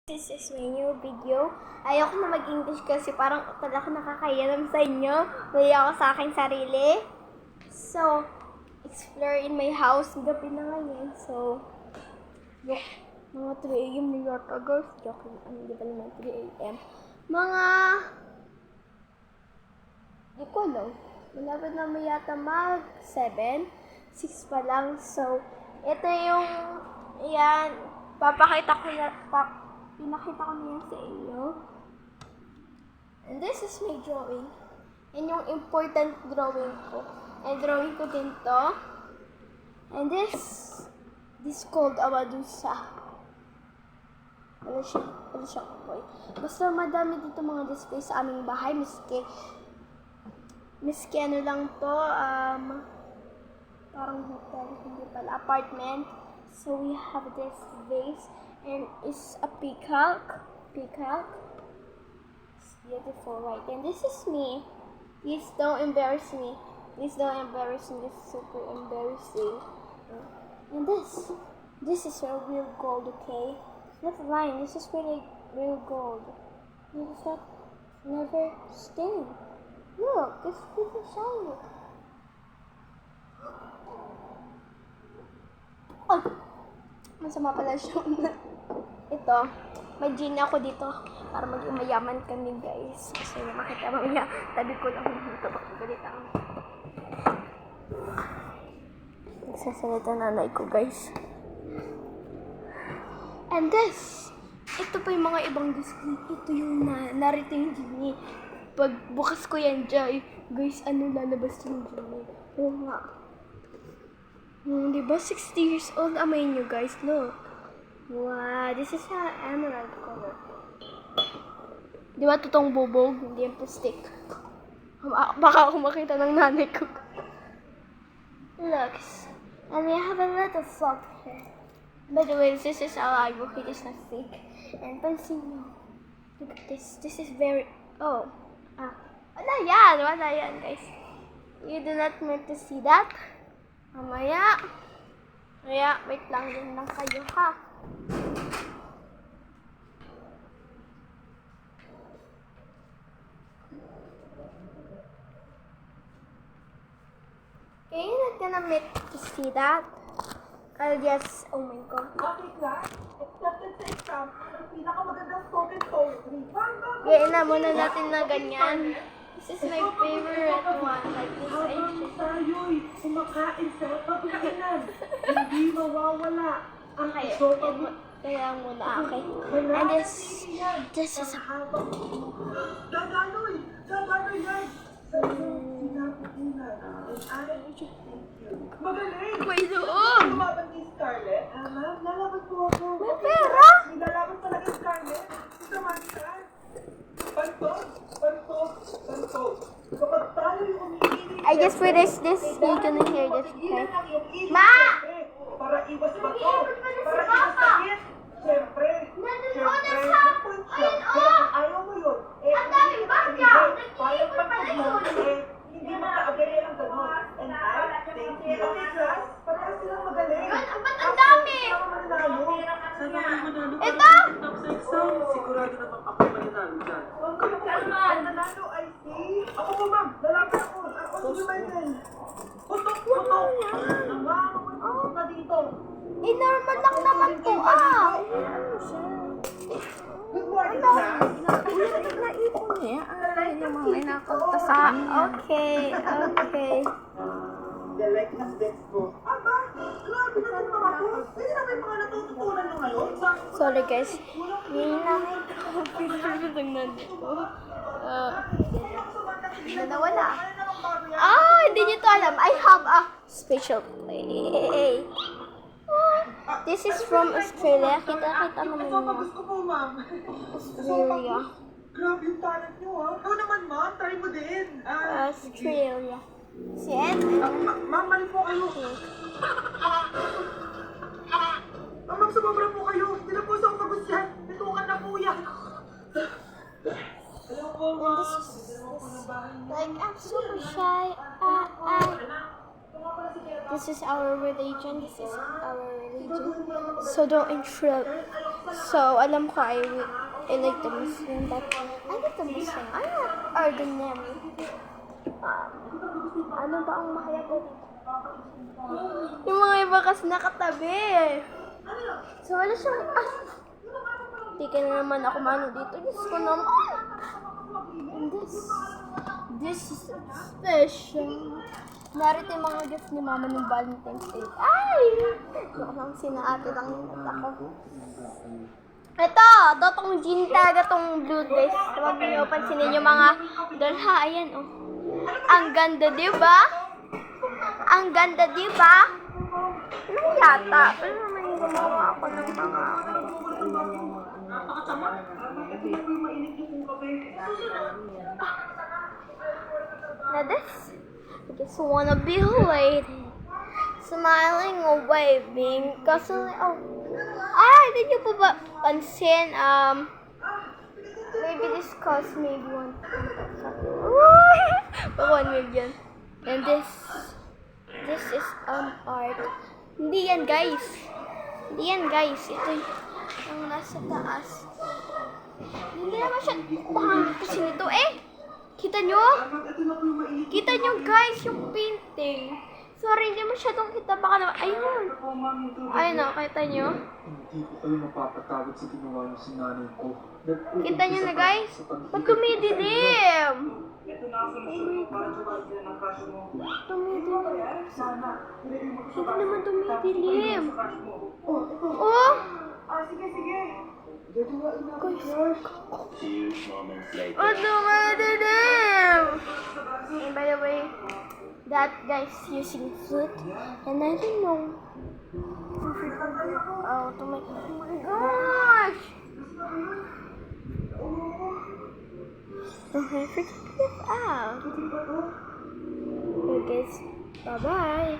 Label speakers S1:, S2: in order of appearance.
S1: This is my new video. Ayoko na mag-English kasi parang talaga nakakayalam sa inyo. Mali ako sa aking sarili. So, explore in my house. Gabi na ngayon. So, look, mga 3 a.m. New York guys. Joke lang. Hindi pa naman 3 a.m. Mga... Di ko alam. Malapit na may yata mag 7. 6 pa lang. So, ito yung... Yan. Papakita ko na... Pinakita ko na yan sa inyo. And this is my drawing. Yan yung important drawing ko. And drawing ko din to. And this called Amadusa. Wala siya kapoy. Basta madami dito mga display sa aming bahay. Miski ano lang to. Parang hotel. Hindi pala. Apartment. So we have this vase. And it's a peacock. It's beautiful, right? And this is me. Please don't embarrass me. This is super embarrassing. And this is a real gold, okay? Not lying. This is really real gold. Notice that? Never stain. Look, it's really shiny. Oh, masama pala siya. Ito, may gin ako dito para maging mayaman kami guys. Kasi makita mamaya, tabi ko lang dito pagkagalita ako. Nagsasalita nanay ko guys. And ito pa yung mga ibang display. Ito yung narito yung genie. Pag bukas ko yan dyan, guys, ano lalabas yung genie? Oo nga. Diba 60 years old am I nyo guys? Look. Wow, this is an emerald color. Di ba totoong bubog? Hindi yung plastic. Baka ako makita ng nanay ko. Looks. And we have a little frog here. By the way, this is our iBook. It is not fake. And pansin nyo. Look at this. This is very... Oh. Wala yan, guys. You do not meant to see that. Mamaya. Wait lang din lang kayo, ha? Okay, you're not gonna make to see that. I'll just, oh my god.
S2: Okay, class. Accepted sa exam. Pinakamagandang spoken poetry.
S1: Gawin na muna natin na ganyan. This is my favorite one. Like this ancient.
S2: Tayo'y kumakain sa pagkainan. Hindi mawawala. Ang
S1: Okay,
S2: sopa mo.
S1: kaya muna, okay. And this is a...
S2: Dadaloy yan. Sa iyong sinapupunan. Magaling.
S1: May doon!
S2: Lumaban ni Scarlett. Ma'am, lalaban po ako.
S1: May pera?
S2: Nilalaban talaga Scarlett. Ito man siya. Pantog. Kapag tayo yung umiinig.
S1: I just finish this. You're gonna hear this, okay?
S2: Ma! Para iwas ba to? Para iwas sakit? Siyempre. Ayaw mo yun.
S1: Ang daming bagya!
S2: Parang pagpag mo, hindi makaagari ang ganun. And I thank you. Okay, class? Parehas silang magaling.
S1: Ba't ang dami?
S2: Sana kayo manalo.
S1: Ito!
S2: Tapos sa exam, sigurado naman ako mananalo dyan. Kayo po ang nanalo, I see. Ako po, ma'am. Lalaban ako. Ako si Michael. Putok! Putok na dito.
S1: Normal lang naman to,
S2: Good morning, class.
S1: Naipon niya. Yung mga inakunta sa... Okay.
S2: The likeness desk ko. Aba, grabe na itong mga po. Hindi na may mga natututunan nyo ngayon.
S1: Sorry guys. Yung namin ko. Pinagpitang nandito. Nawala. Hindi nyo to alam. I have a special play. This is from Australia. Kita naman
S2: Ito,
S1: niya.
S2: gusto ko, ma'am.
S1: Australia.
S2: Grabe yung talent nyo, ha? Ikaw naman, ma'am. Try mo din.
S1: Australia. Si Ed.
S2: Ma'am, mali po kayo. Ma'am, sumabra po kayo. Hindi na po sa umagus yan. Bitukan na po yan. Hello po, ma'am.
S1: Like, I'm super shy. This is our religion. So don't intrude. So, alam ko I like the Muslim, but I like the Muslim. I'm not ordinary. Ano ba ang mahalaga dito? Yung mga iba kasi nakatabi. So, wala siyang, di ka na naman ako mano dito. Diyos ko naman. And this is special. Narito yung mga gifts ni Mama ng Valentine's Day. Ay! Joke lang, sinaati lang yung ako. Ito, totong jean talaga tong blue dress. Huwag niyo pansinin yung mga dalha. Ayan, oh. Ang ganda, di ba? Ang ganda, di ba? Ano yata? Pero naman yung gumawa ako ng mga... Na this? I just wanna be lady. Smiling or waving. Kasi, did you po ba pansin? Maybe this cost maybe 1 million. And this is art. Hindi yan guys. Ito yung nasa taas. Hindi naman siya. Pangit kasi nito Kita nyo? Kita nyo guys yung painting. Sorry, hindi masyadong kita. Baka naman. Ayun. Ayun o, kita nyo?
S2: Hindi ko kayo mapapatawad sa ginawa niyo sa nanay ko.
S1: Kita nyo na guys? Ba't tumidilim?
S2: Ito na ang solusyon para tumagal din ang crush mo.
S1: Tumidilim.
S2: Sana.
S1: Ito naman tumidilim.
S2: Crush mo.
S1: Oh!
S2: Sige.
S1: Guys.
S3: Few moments later.
S1: Oh, tumidilim! And by the way, that guy's using flute. And I don't know. Oh my gosh! Okay, figure it out. Okay, guys. Bye-bye.